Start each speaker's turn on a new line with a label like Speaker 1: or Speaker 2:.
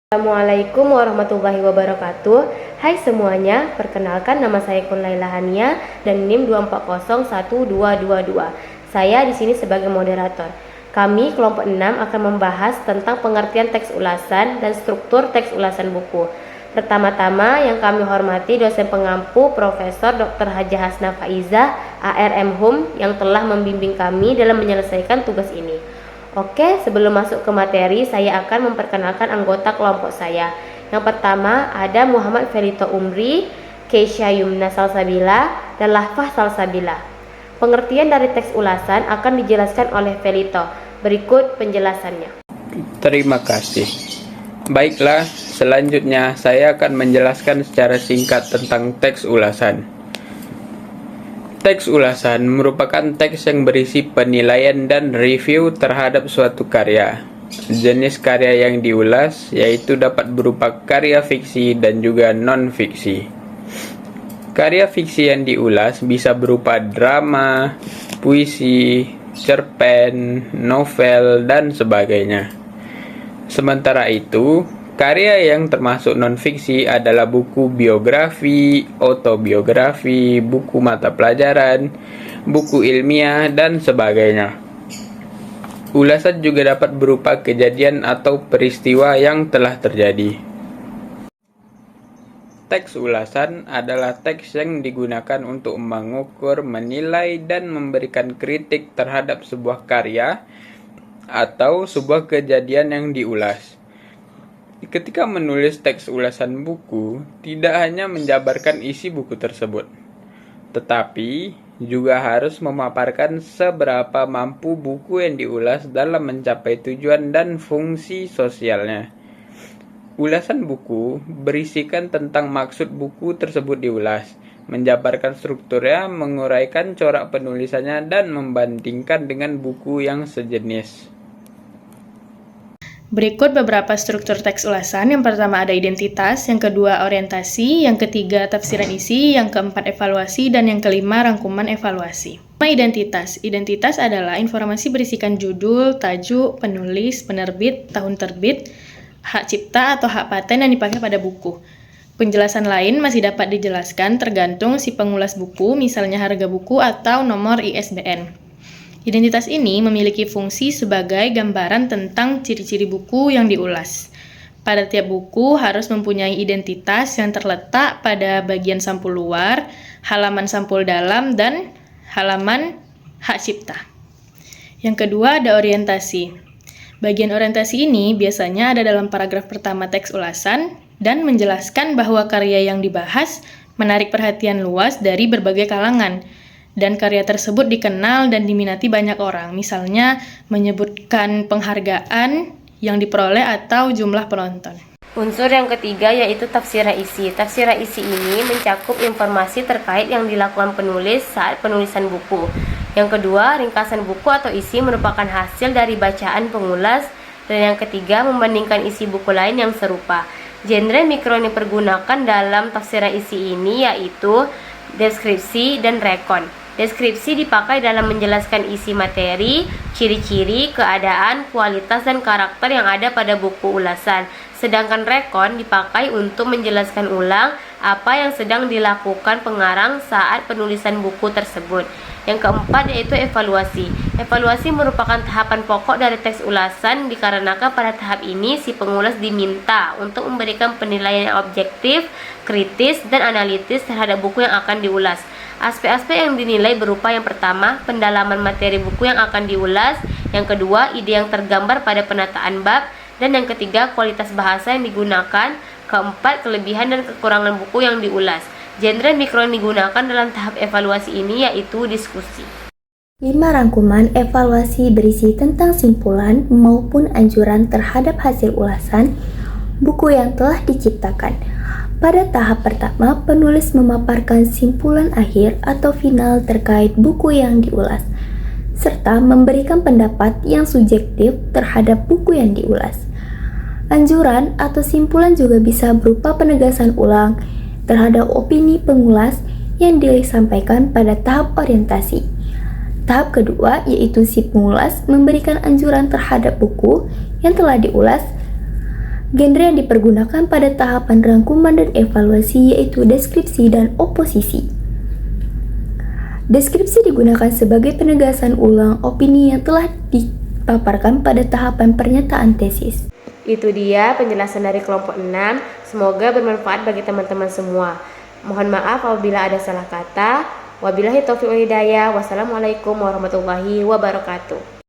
Speaker 1: Assalamualaikum warahmatullahi wabarakatuh. Hai semuanya, perkenalkan nama saya Kunlaila Hania dan NIM 2401222. Saya di sini sebagai moderator. Kami kelompok 6 akan membahas tentang pengertian teks ulasan dan struktur teks ulasan buku. Pertama-tama yang kami hormati dosen pengampu Profesor Dr. Hajah Hasna Faizah, ARM Hum, yang telah membimbing kami dalam menyelesaikan tugas ini. Oke, sebelum masuk ke materi, saya akan memperkenalkan anggota kelompok saya. Yang pertama ada Muhammad Felito Umri, Keisha Yumna Salsabila, dan Lahfah Salsabila. Pengertian dari teks ulasan akan dijelaskan oleh Felito. Berikut penjelasannya.
Speaker 2: Terima kasih. Baiklah, selanjutnya saya akan menjelaskan secara singkat tentang teks ulasan. Teks ulasan merupakan teks yang berisi penilaian dan review terhadap suatu karya. Jenis karya yang diulas yaitu dapat berupa karya fiksi dan juga non-fiksi. Karya fiksi yang diulas bisa berupa drama, puisi, cerpen, novel, dan sebagainya. Sementara itu, karya yang termasuk non-fiksi adalah buku biografi, autobiografi, buku mata pelajaran, buku ilmiah, dan sebagainya. Ulasan juga dapat berupa kejadian atau peristiwa yang telah terjadi. Teks ulasan adalah teks yang digunakan untuk mengukur, menilai, dan memberikan kritik terhadap sebuah karya atau sebuah kejadian yang diulas. Ketika menulis teks ulasan buku, tidak hanya menjabarkan isi buku tersebut, tetapi juga harus memaparkan seberapa mampu buku yang diulas dalam mencapai tujuan dan fungsi sosialnya. Ulasan buku berisikan tentang maksud buku tersebut diulas, menjabarkan strukturnya, menguraikan corak penulisannya, dan membandingkan dengan buku yang sejenis.
Speaker 3: Berikut beberapa struktur teks ulasan. Yang pertama ada identitas, yang kedua orientasi, yang ketiga tafsiran isi, yang keempat evaluasi, dan yang kelima rangkuman evaluasi. Identitas. Identitas adalah informasi berisikan judul, tajuk, penulis, penerbit, tahun terbit, hak cipta atau hak paten yang dipakai pada buku. Penjelasan lain masih dapat dijelaskan tergantung si pengulas buku, misalnya harga buku atau nomor ISBN. Identitas ini memiliki fungsi sebagai gambaran tentang ciri-ciri buku yang diulas. Pada tiap buku harus mempunyai identitas yang terletak pada bagian sampul luar, halaman sampul dalam, dan halaman hak cipta. Yang kedua ada orientasi. Bagian orientasi ini biasanya ada dalam paragraf pertama teks ulasan dan menjelaskan bahwa karya yang dibahas menarik perhatian luas dari berbagai kalangan. Dan karya tersebut dikenal dan diminati banyak orang, misalnya menyebutkan penghargaan yang diperoleh atau jumlah penonton.
Speaker 1: Unsur yang ketiga yaitu tafsirah isi. Tafsirah isi ini mencakup informasi terkait yang dilakukan penulis saat penulisan buku. Yang kedua, ringkasan buku atau isi merupakan hasil dari bacaan pengulas. Dan yang ketiga, membandingkan isi buku lain yang serupa. Genre mikro yang dipergunakan dalam tafsirah isi ini yaitu deskripsi dan rekon. Deskripsi dipakai dalam menjelaskan isi materi, ciri-ciri, keadaan, kualitas, dan karakter yang ada pada buku ulasan. Sedangkan rekon dipakai untuk menjelaskan ulang apa yang sedang dilakukan pengarang saat penulisan buku tersebut. Yang keempat yaitu evaluasi. Evaluasi merupakan tahapan pokok dari teks ulasan dikarenakan pada tahap ini si pengulas diminta untuk memberikan penilaian yang objektif, kritis, dan analitis terhadap buku yang akan diulas. Aspek-aspek yang dinilai berupa yang pertama, pendalaman materi buku yang akan diulas, yang kedua, ide yang tergambar pada penataan bab, dan yang ketiga, kualitas bahasa yang digunakan, keempat, kelebihan dan kekurangan buku yang diulas. Genre mikro yang digunakan dalam tahap evaluasi ini yaitu diskusi.
Speaker 4: 5 rangkuman evaluasi berisi tentang simpulan maupun anjuran terhadap hasil ulasan buku yang telah diciptakan. Pada tahap pertama, penulis memaparkan simpulan akhir atau final terkait buku yang diulas, serta memberikan pendapat yang subjektif terhadap buku yang diulas. Anjuran atau simpulan juga bisa berupa penegasan ulang terhadap opini pengulas yang disampaikan pada tahap orientasi. Tahap kedua yaitu si pengulas memberikan anjuran terhadap buku yang telah diulas Genre yang dipergunakan pada tahapan rangkuman dan evaluasi yaitu deskripsi dan oposisi. Deskripsi digunakan sebagai penegasan ulang opini yang telah dipaparkan pada tahapan pernyataan tesis.
Speaker 1: Itu dia penjelasan dari kelompok 6. Semoga bermanfaat bagi teman-teman semua. Mohon maaf apabila ada salah kata. Wabillahi taufiq wal hidayah. Wassalamualaikum warahmatullahi wabarakatuh.